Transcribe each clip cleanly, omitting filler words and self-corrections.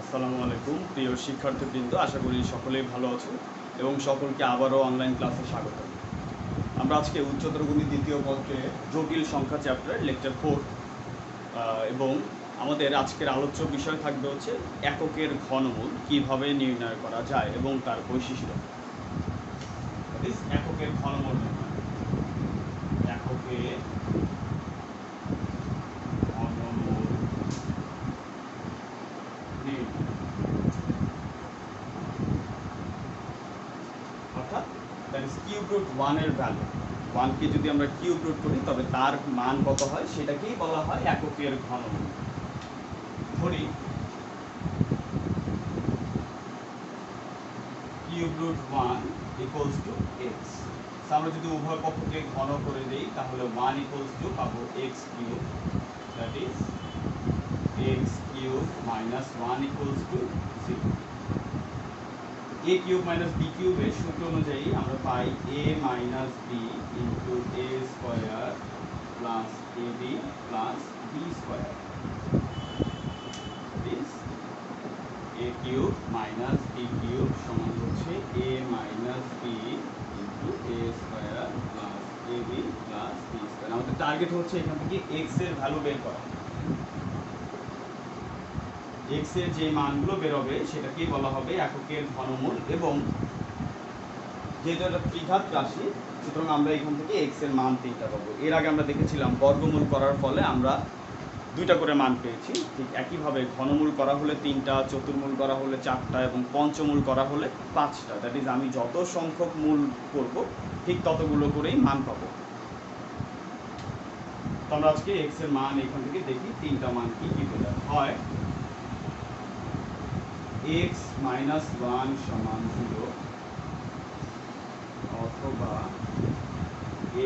আসসালামু আলাইকুম প্রিয় শিক্ষার্থীবৃন্দ, আশা করি সকলেই ভালো আছো এবং সকলকে আবারও অনলাইন ক্লাসে স্বাগত। আমরা আজকে উচ্চতর গণিত দ্বিতীয় পত্রে জটিল সংখ্যা চ্যাপ্টার লেকচার 4 এবং আমাদের আজকের আলোচ্য বিষয় থাকবে হচ্ছে এককের ঘনমূল কিভাবে নির্ণয় করা যায় এবং তার বৈশিষ্ট্য। এককের ঘনমূল নির্ণয়। এককের ঘনমূল নির্ণয় অর্থাৎ দ্যাট ইজ কিউব রুট 1 এর ভ্যালু। 1 কে যদি আমরা কিউব রুট করি তবে তার মান কত হয় সেটাকেই বলা হয় এককের ঘনমূল। ধরি cube root 1 equals to x। আমরা যদি উভয় পক্ষকে ঘন করে দেই তাহলে 1 ইকুয়ালস টু পাবো x cube, that is x cube minus 1 equals to 0। a cube minus b কিউবের সূত্র অনুযায়ী আমরা পাই a minus b into a square plus ab plus b square. a cube minus b cube সমান হচ্ছে a minus b into a square plus ab plus b square. আমাদের target হচ্ছে এখান থেকে x এর ভ্যালু বের করা। x এর যে মানগুলো বেরোবে সেটাকেই বলা হবে এককের ঘনমূল, এবং যেহেতু এটা ত্রিঘাত রাশি সুতরাং আমরা এখান থেকে x এর মান 3টা পাবো। এর আগে আমরা দেখেছিলাম বর্গমূল করার ফলে আমরা 2টা করে মান পেয়েছি। ঠিক একইভাবে ঘনমূল করা হলে 3টা, চতুর্মূল করা হলে 4টা এবং পঞ্চমূল করা হলে 5টা। দ্যাট ইজ আমি যত সংখ্যক মূল করব ঠিক ততগুলো করেই মান পাবো। তো আমরা আজকে x এর মান এখান থেকে দেখি 3টা মান কি কি পেলাম। হয় x মাইনাস 1 সমান 0, অথবা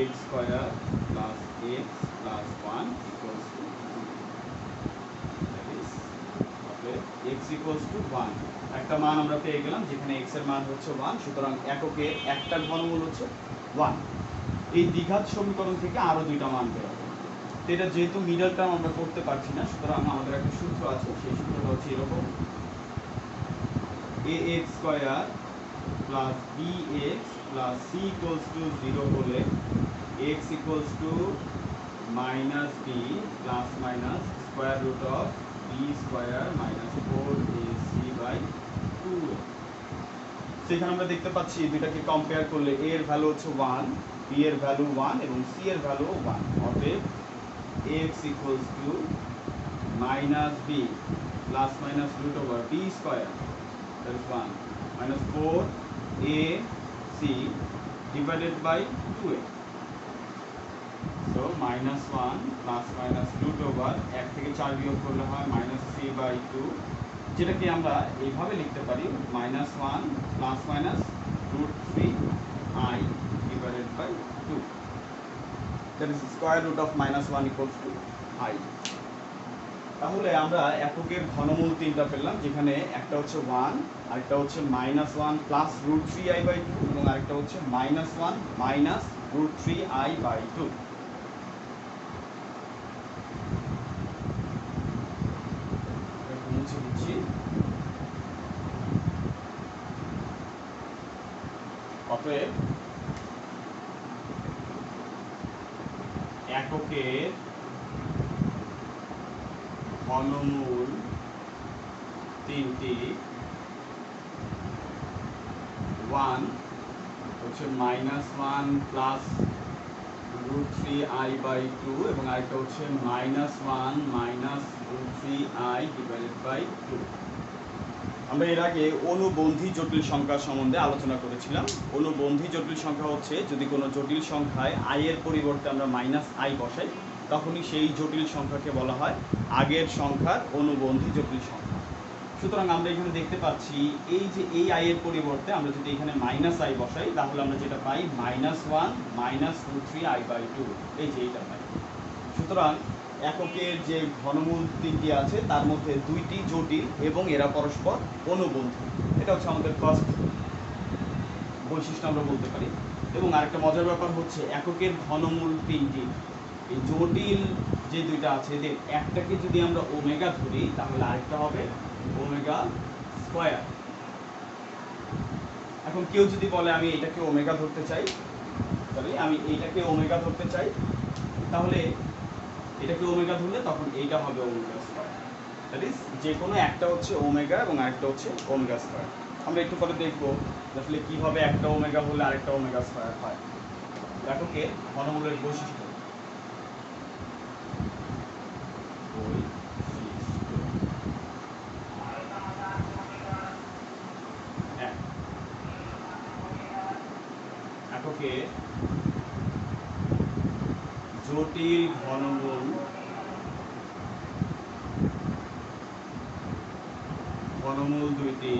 x square plus x plus 1 equals to 0। That is x equals to 1। একটা মান আমরা পেয়ে গেলাম যেখানে x এর মান হচ্ছে 1, সুতরাং এককের একটা ঘনমূল হচ্ছে 1। এই দ্বিঘাত সমীকরণ থেকে আরো 2টা মান বেরোবে। এটা যেহেতু মিডল টার্ম আমরা করতে পারছি না, সুতরাং আমাদের একটা সূত্র আছে, সেই সূত্রটা হচ্ছে এরকম: ax square plus bx plus c equals to 0 হলে x equals to minus b plus minus square root of b square minus 4ac by 2a। সেখানে আমরা দেখতে পাচ্ছি দুইটাকে কম্পেয়ার করলে a এর ভ্যালু হচ্ছে 1, b এর ভ্যালু 1 এবং c এর ভ্যালু 1। অতএব x equals to minus b plus minus root over b square, that is 1, minus 4ac divided by 2a. So minus 1 plus minus root over 1 থেকে 4 বিয়োগ করলে হয় minus 3 by 2, যেটাকে আমরা এইভাবে লিখতে পারি minus 1 plus minus root 3i divided by 2. That is square root of minus 1 equals to i. তাহলে আমরা এককের ঘনমূল 3টা পেলাম, যেখানে একটা হচ্ছে 1, আরেকটা হচ্ছে minus 1 plus root 3i by 2 এবং আরেকটা হচ্ছে minus 1 minus root 3i by 2। মুছে দিচ্ছি। অতএব এককের ঘনমূল 3টি। 1 হচ্ছে minus 1 plus root 3i by 2 এবং আরেকটা হচ্ছে minus 1 minus root 3i divided by 2। আমরা এর আগে অনুবন্ধী জটিল সংখ্যা সম্বন্ধে আলোচনা করেছিলাম। অনুবন্ধী জটিল সংখ্যা হচ্ছে যদি কোনো জটিল সংখ্যায় i এর পরিবর্তে আমরা মাইনাস i বসাই তখনই সেই জটিল সংখ্যাকে বলা হয় আগের সংখ্যার অনুবন্ধী জটিল সংখ্যা। সুতরাং আমরা এখানে দেখতে পাচ্ছি এই যে এই i এর পরিবর্তে আমরা যদি এখানে মাইনাস i বসাই তাহলে আমরা যেটা পাই minus 1 minus root 3i by 2, এই যে এইটা পাই। সুতরাং এককের যে ঘনমূল 3টি আছে তার মধ্যে 2টি জটিল এবং এরা পরস্পর অনুবন্ধী। এটা হচ্ছে আমাদের ফার্স্ট বৈশিষ্ট্য আমরা বলতে পারি। এবং আরেকটা মজার ব্যাপার হচ্ছে এককের ঘনমূল 3টি, এই জটিল যে 2টা আছে এদের একটাকে যদি আমরা ওমেগা ধরি তাহলে আরেকটা হবে ওমেগা স্কয়ার। এখন কেউ যদি বলে আমি এটাকে ওমেগা ধরতে চাই, তবে আমি এইটাকে ওমেগা ধরতে চাই, তাহলে এটাকে ওমেগা ধরলে তখন এইটা হবে ওমেগা স্কয়ার। দ্যাট ইজ যে কোনো একটা হচ্ছে ওমেগা এবং আরেকটা হচ্ছে ওমেগা স্কয়ার। আমরা একটু পরে দেখবো আসলে কিভাবে একটা ওমেগা হলে আরেকটা ওমেগা স্কয়ার হয়। এককে ঘনমূলের বৈশিষ্ট্য। এককে জটিল ঘনমূল দুইটি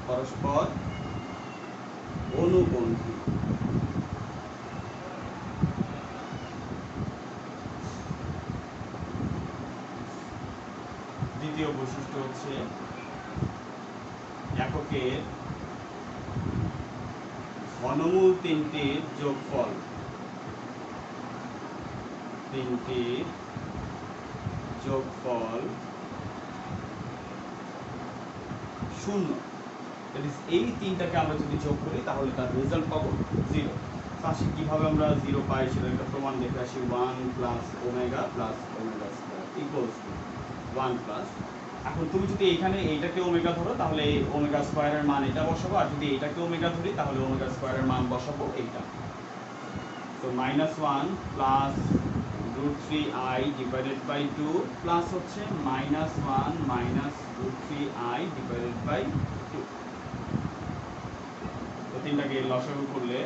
পরস্পর অনুবন্ধী। দ্বিতীয় বৈশিষ্ট্য হচ্ছে এককের ঘনমূল তিনটির যোগফল শূন্য। এই তিনটাকে আমরা যদি যোগ করি তাহলে তার রেজাল্ট পাবো 0। আসি কিভাবে আমরা 0 পাই সেটা একটা প্রমাণ দেখে আসি। 1 plus omega square equals to 1 plus. এখন তুমি যদি এখানে এইটাকে ওমেগা ধরো তাহলে এই ওমেগা স্কয়ারের মান এটা বসাবো, আর যদি এইটাকে ওমেগা ধরি তাহলে ওমেগা স্কয়ারের মান বসাবো এইটা। তো -1 plus √3i divided by 2 plus হচ্ছে -1 মাইনাস √3i ডিভাইডেড বাই 2। তো তিনটাকে লসাগু করলে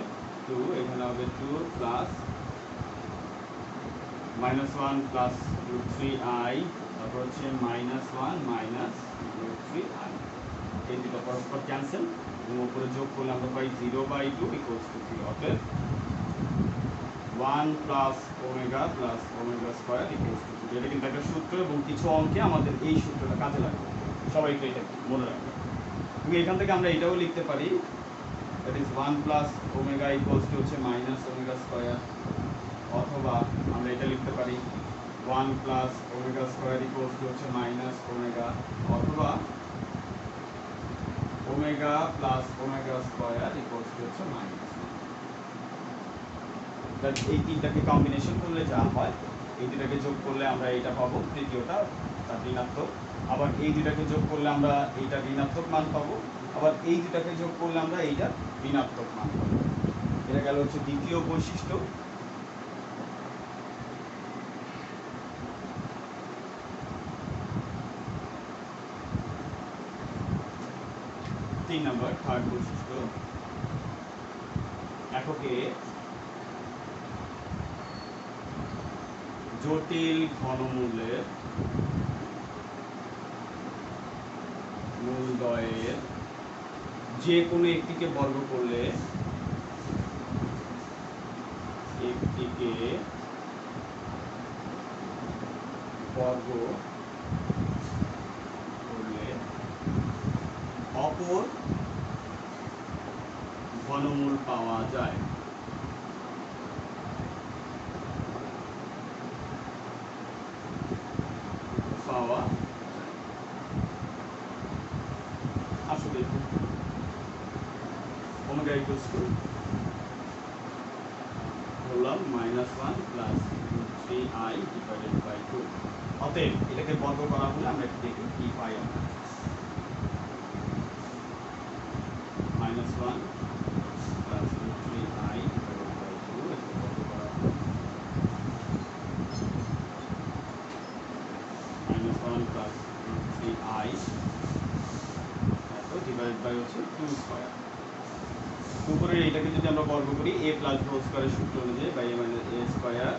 2, এখানে হবে 2 প্লাস -1 প্লাস √3i, তারপর হচ্ছে -1 মাইনাস √3i। এই দুটো পরস্পর ক্যান্সেল এবং উপরে যোগ করলে আমরা পাই 0/2 ইকুয়ালস টু 3। অতএব 1 plus omega square equals to 0। এটা কিন্তু একটা সূত্র এবং কিছু অঙ্কে আমাদের এই সূত্রটা কাজে লাগবে, সবাই একটু এটা মনে রাখবে। এবং এখান থেকে আমরা এটাও লিখতে পারি, that is 1 plus omega equals two হচ্ছে মাইনাস ওমেগা স্কয়ার, অথবা আমরা এটা লিখতে পারি 1 plus omega square equals two হচ্ছে মাইনাস ওমেগা, অথবা omega plus omega square equals two হচ্ছে মাইনাস। এই তিনটাকে কম্বিনেশন করলে যা হয়, এই দুটাকে যোগ করলে আমরা এইটা পাবো, তৃতীয়টা তার ঋণাত্মক। আবার এই দুটাকে যোগ করলে আমরা এইটা ঋণাত্মক মান পাবো, আবার এই দুটাকে যোগ করলে আমরা এইটা ঋণাত্মক মান পাবো। এটা গেল হচ্ছে দ্বিতীয় বৈশিষ্ট্য। 3 নম্বর থার্ড বৈশিষ্ট্য, এককে জটিল ঘনমূলের মূলদ্বয়ের যে কোনো একটিকে বর্গ করলে অপর ঘনমূল পাওয়া যায়। আসলে ওমেগা ইকুয়ালস টু ধরলাম -1 প্লাস √3i ডিভাইডেড বাই 2। অতএব এটাকে বর্গ করা হলে আমরা একটু দেখি কি পাই আমরা। -1 প্লাস √3i ডিভাইডেড বাই 2 এটাকে বর্গ করা হলে -1 প্লাস √3i ডিভাইডেড বাই হচ্ছে 2 স্কয়ার। উপরে এটাকে যদি আমরা বর্গ করি a প্লাস b স্কয়ারের সূত্র অনুযায়ী by a minus a square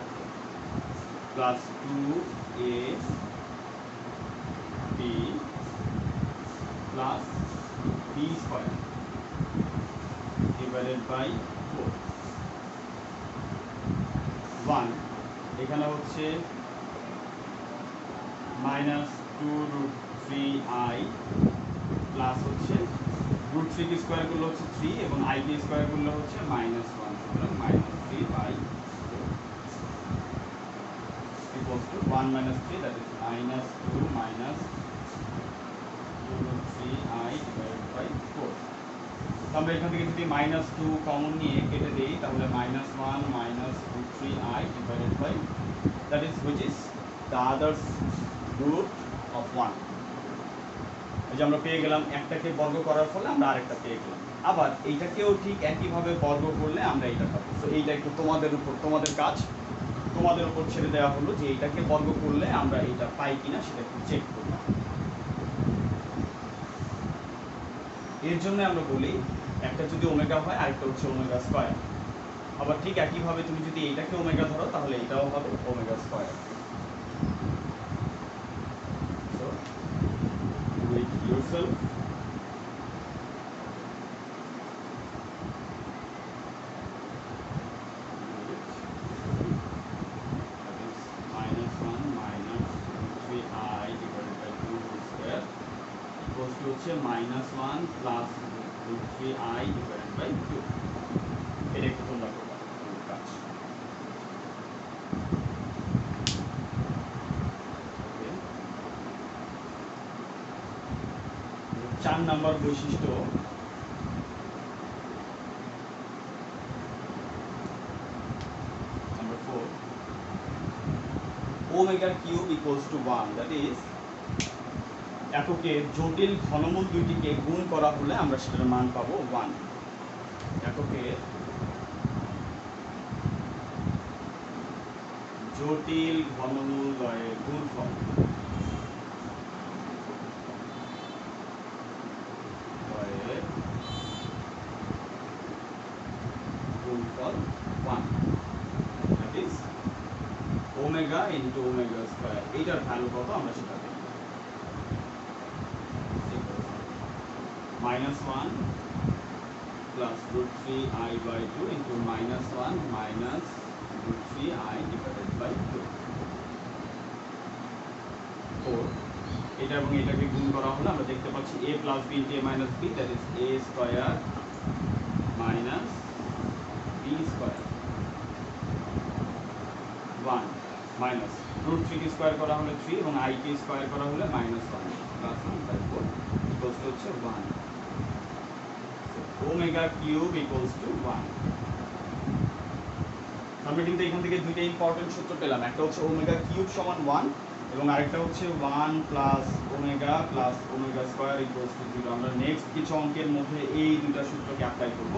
plus 2ab plus b square divided by 4। 1 এখানে হচ্ছে -2√3i প্লাস হচ্ছে √3 কে স্কয়ার করলে হচ্ছে 3 এবং i কে স্কয়ার করলে হচ্ছে -1, সুতরাং -3/4। equals to 1 minus 3, that is minus 2 minus 2 root 3i divided by 4. তো আমরা এখান থেকে যদি minus 2 কমন নিয়ে কেটে দেই তাহলে minus 1 minus root 3i divided by, that is which is the other root of 1. এই যে আমরা পেয়ে গেলাম একটাকে বর্গ করার ফলে আমরা আরেকটা পেয়ে গেলাম। আবার এইটাকেও ঠিক একইভাবে বর্গ করলে আমরা এইটা পাবো। তো এইটা একটু তোমাদের উপর, তোমাদের কাজ, তোমাদের উপর ছেড়ে দেওয়া হলো যে এইটাকে বর্গ করলে আমরা এইটা পাই কিনা সেটা একটু চেক করলাম। এর জন্য আমরা বলি একটা যদি ওমেগা হয় আরেকটা হচ্ছে ওমেগা স্কয়ার। আবার ঠিক একইভাবে তুমি যদি এইটাকে ওমেগা ধরো তাহলে এটাও হবে omega square. So with yourself হচ্ছে -1 plus root 3i divided by 2. এটা একটু তোমরা করবা কাজ। 4 নাম্বার বৈশিষ্ট্য, number 4, omega cube equals to 1, that is এককে জটিল ঘনমূল দুইটিকে গুণ করা হলে আমরা সেটার মান পাবো 1। এককে জটিল ঘনমূল দ্বয়ের গুণফল গুণফল 1, that is omega into omega square. এইটার ভ্যালু কত আমরা সেটা দেখব। -1 plus root 3i by 2 into -1 minus root 3i divided by 2. 4, এটা এবং এটাকে গুণ করা হলে আমরা দেখতে পাচ্ছি a plus b into a minus b, that is a square minus b square 1 minus root 3 K square করা হলে 3 এবং i কে স্কয়ার করা হলে -1 plus 1 by 4 equals to হচ্ছে 1. Omega cube equals to 1। আমরা কিন্তু এখান থেকে দুইটা ইম্পর্টেন্ট সূত্র পেলাম, একটা হচ্ছে ওমেগা কিউব সমান 1 এবং আরেকটা হচ্ছে 1 plus omega square equals to 0। আমরা নেক্সট কিছু অঙ্কের মধ্যে এই দুইটা সূত্রকে অ্যাপ্লাই করব।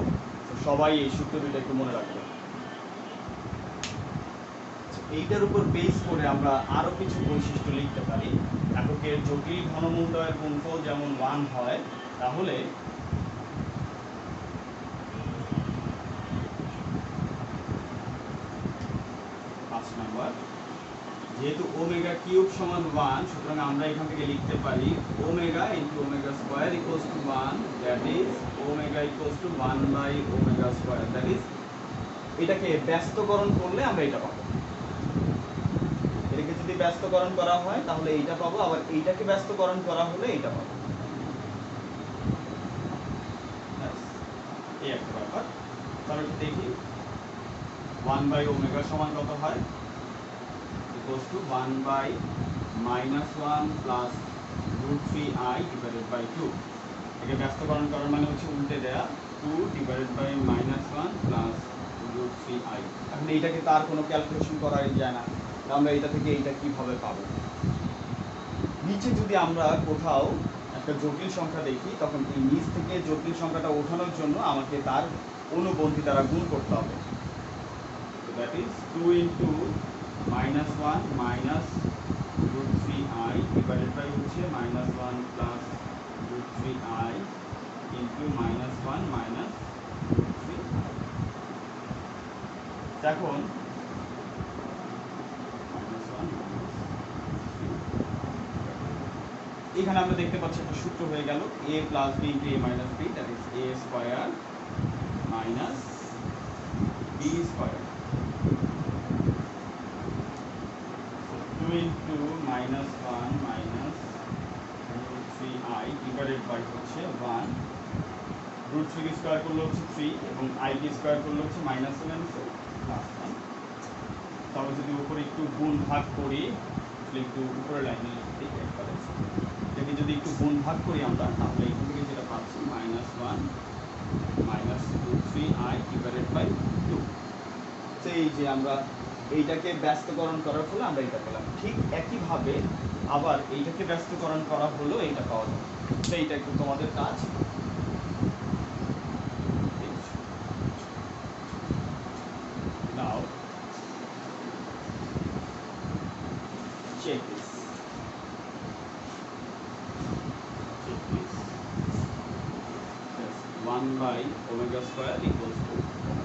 তো সবাই এই সূত্র দুইটা একটু মনে রাখবে। এইটার উপর বেস করে আমরা আরো কিছু বৈশিষ্ট্য লিখতে পারি। এককের জটিল ঘনমূল দ্বয়ের গুণফল যেমন 1 হয়, তাহলে নাম্বার, যেহেতু ওমেগা কিউব সমান 1, সুতরাং আমরা এখান থেকে লিখতে পারি omega into omega square equals to 1, that is omega equals to 1 by omega square. That is এটাকে ব্যস্তকরণ করলে আমরা এটা পাবো। এটাকে যদি ব্যস্তকরণ করা হয় তাহলে এইটা পাবো, আবার এইটাকে ব্যস্তকরণ করা হলে এইটা পাবো। এই একটা ব্যাপার। তাহলে দেখি 1 বাই ওমেগা সমান কত হয়, equals to 1 by -1 plus root 3i divided by 2. একে ব্যস্তকরণ করার মানে হচ্ছে উল্টে দেয়া, 2 divided by -1 plus root 3i। এখন এইটাকে তার কোনো ক্যালকুলেশন করাই যায় না, আমরা এটা থেকে এইটা কিভাবে পাবো। নিচে যদি আমরা কোথাও একটা জটিল সংখ্যা দেখি তখন এই নিচ থেকে জটিল সংখ্যাটা ওঠানোর জন্য আমাকে তার অনুবন্ধী দ্বারা গুণ করতে হবে। So that is 2 into -1 minus root 3i divided by হচ্ছে -1 plus root 3i into -1 minus root 3i। এখন এখানে আমরা দেখতে পাচ্ছি একটা সূত্র হয়ে গেল a plus b into a minus b, that is a square minus b square। 2 into -1 minus root 3i divided by হচ্ছে 1, root 3 কে স্কয়ার করলে হচ্ছে 3 এবং i কে স্কয়ার করলে হচ্ছে -1 plus 1। তবে যদি উপরে একটু গুণ ভাগ করি, একটু উপরে লাইনে এটাকে যদি একটু গুণ ভাগ করি আমরা, তাহলে এখান থেকে যেটা পাচ্ছি -1 মাইনাস √3i ডিভাইডেড বাই 2। তো এই যে আমরা এইটাকে ব্যস্তকরণ করার ফলে আমরা এটা পেলাম। ঠিক একইভাবে আবার এইটাকে ব্যস্তকরণ করা হলো এইটা পাওয়া যাবে। তো এইটা একটু তোমাদের কাজ। Now check this. Yes, 1 by omega square equals to omega.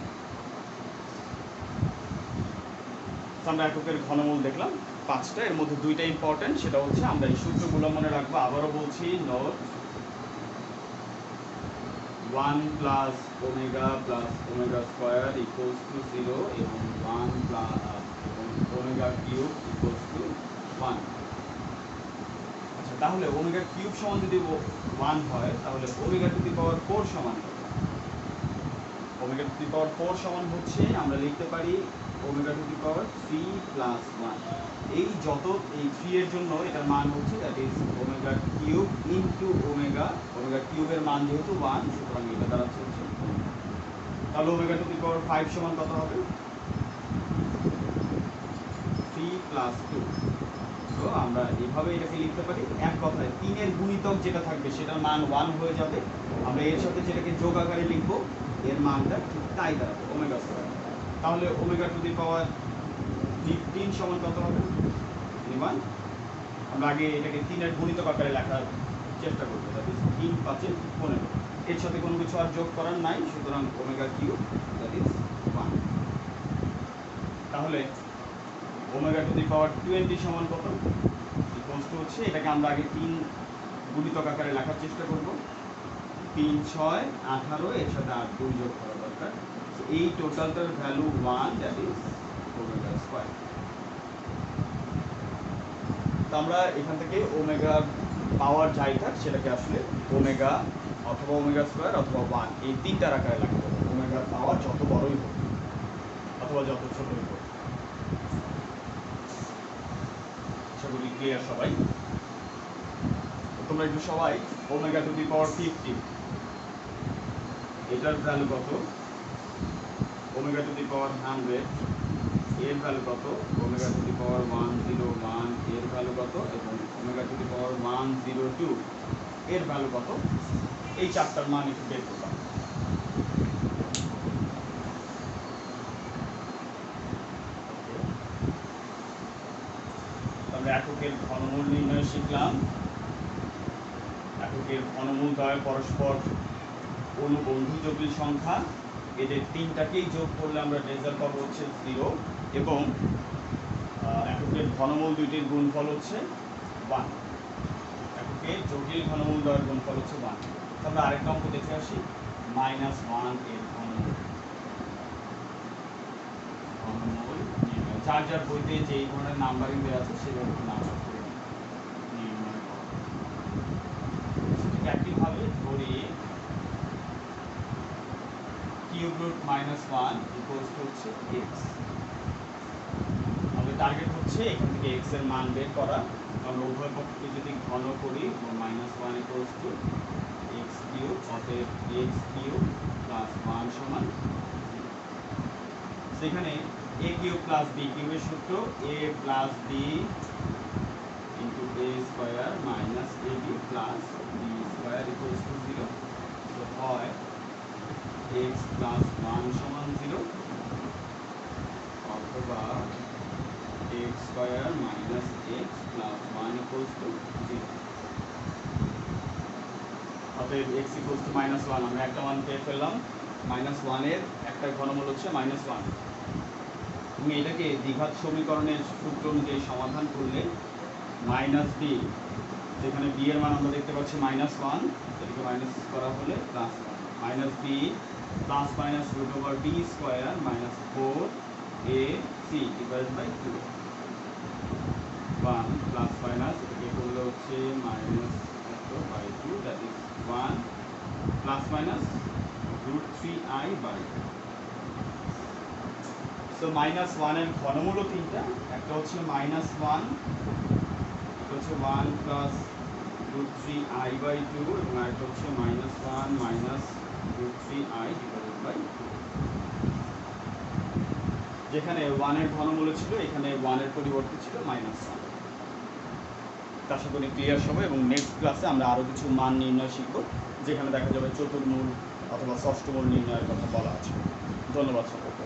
আমরা এককের ঘনমূল দেখলাম 5টা, এর মধ্যে 2টা ইম্পর্টেন্ট, সেটা হচ্ছে আমরা এই সূত্রগুলো মনে রাখবো। আবারও বলছি, note 1 plus omega square equals to 0 এবং 1 plus omega cube equals to 1। আচ্ছা, তাহলে ওমেগা কিউব সমান যদি 1 হয়, তাহলে ওমেগা টু দি পাওয়ার 4 সমান কত? ওমেগা টু দি পাওয়ার 4 সমান হচ্ছে, আমরা লিখতে পারি omega to the power 3 plus 1। এই যত এই 3 এর জন্য এটার মান হচ্ছে that is omega cube into omega কিউবের মান যেহেতু 1, সুতরাং এটা দাঁড়াচ্ছে হচ্ছে। তাহলে ওমেগা টু দি পাওয়ার 5 সমান কত হবে? 3 প্লাস 2। তো আমরা এভাবে এটাকে লিখতে পারি। এক কথায় 3 এর গুণিতক যেটা থাকবে সেটার মান 1 হয়ে যাবে। আমরা এর সাথে যেটাকে যোগ আকারে লিখবো, এর মানটা ঠিক তাই দাঁড়াবে ওমেগা স্কয়ার। তাহলে ওমেগা টু দি পাওয়ার 15 সমান কত হবে? 1। আমরা আগে এটাকে 3 এর গুণিতক আকারে লেখার চেষ্টা করব, দ্যাট ইজ 3 5 15। এর সাথে কোনো কিছু আর যোগ করার নাই, সুতরাং ওমেগা কিউব দ্যাট ইজ 1। তাহলে ওমেগা টু দি পাওয়ার 20 সমান কত? ইকুয়ালস টু হচ্ছে, এটাকে আমরা আগে 3 গুণিতক আকারে লেখার চেষ্টা করব। 3 6 18, এর সাথে আর 2 যোগ করা দরকার। এই টোটালটার value 1, that is omega square. তো আমরা এখান থেকে ওমেগা পাওয়ার যাই থাক সেটাকে আসলে ওমেগা অথবা ওমেগা স্কয়ার অথবা 1 এই 3টার আকারে লেখা যাবে। ওমেগার পাওয়ার যত বড়ই হোক অথবা যত ছোটই হোক। সেগুলি ক্লিয়ার সবাই? তোমরা একটু সবাই ওমেগা টু দি পাওয়ার 50 এটার ভ্যালু কত? ওমেগা টু দি পাওয়ার 100 এর ভ্যালু কত? ওমেগা টু দি পাওয়ার 101 এর ভ্যালু কত? এবং ওমেগা টু দি পাওয়ার 102 এর ভ্যালু কত? এই চারটার মান একটু বের করলাম। আমরা এককের ঘনমূল নির্ণয় শিখলাম। এককের ঘনমূল দ্বয় পরস্পর অনুবন্ধু জটিল সংখ্যা, এদের 3টাকেই যোগ করলে আমরা রেজাল্ট পাবো হচ্ছে 0, এবং এককের ঘনমূল দুইটির গুণফল হচ্ছে 1। এককের জটিল ঘনমূল দ্বয়ের গুণফল হচ্ছে 1। আমরা আরেকটা অঙ্ক দেখে আসি। -1 এর ঘনমূল যার যার বইতে যে এই ধরনের নাম্বারিং দেওয়া আছে সেভাবে নাম্বার করে নির্ণয় করা। একইভাবে ধরি কিউব রুট -1 ইকুয়ালস টু হচ্ছে x। আমাদের টার্গেট হচ্ছে এখান থেকে x এর মান বের করা। আমরা উভয় পক্ষকে যদি ঘন করি, -1 ইকুয়ালস টু x কিউব, অতএব x কিউব প্লাস 1 সমান। সেখানে a কিউব প্লাস b কিউবের সূত্র a plus b into a square minus ab plus b square equals to 0। তো হয় x প্লাস 1 সমান 0 অথবা x square minus x plus 1 equals to 0। অতএব x ইকুয়ালস টু -1, আমরা একটা মান পেয়ে ফেললাম। -1 এর একটা ঘনমূল হচ্ছে -1, এবং এটাকে দ্বিঘাত সমীকরণের সূত্র অনুযায়ী সমাধান করলে -b, যেখানে b এর মান আমরা দেখতে পাচ্ছি -1, এটাকে মাইনাস করা হলে +1, -b plus minus √b square minus 4ac divided by 2। 1 plus minus এটাকে করলে হচ্ছে -2 that is 1 plus minus √3i by. So -1 এর ঘনমূলও তিনটা, একটা হচ্ছে -1, এটা হচ্ছে 1 প্লাস √3i/2 এবং আরেকটা হচ্ছে -1 মাইনাস √3i ডিভাইডেড বাই 2। যেখানে 1 এর ঘনমূল ছিল এখানে 1 এর পরিবর্তে ছিল -1। আশা করি ক্লিয়ার সবাই, এবং নেক্সট ক্লাসে আমরা আরও কিছু মান নির্ণয় শিখব, যেখানে দেখা যাবে চতুর্মূল অথবা ষষ্ঠমূল নির্ণয়ের কথা বলা আছে। ধন্যবাদ সকলকে।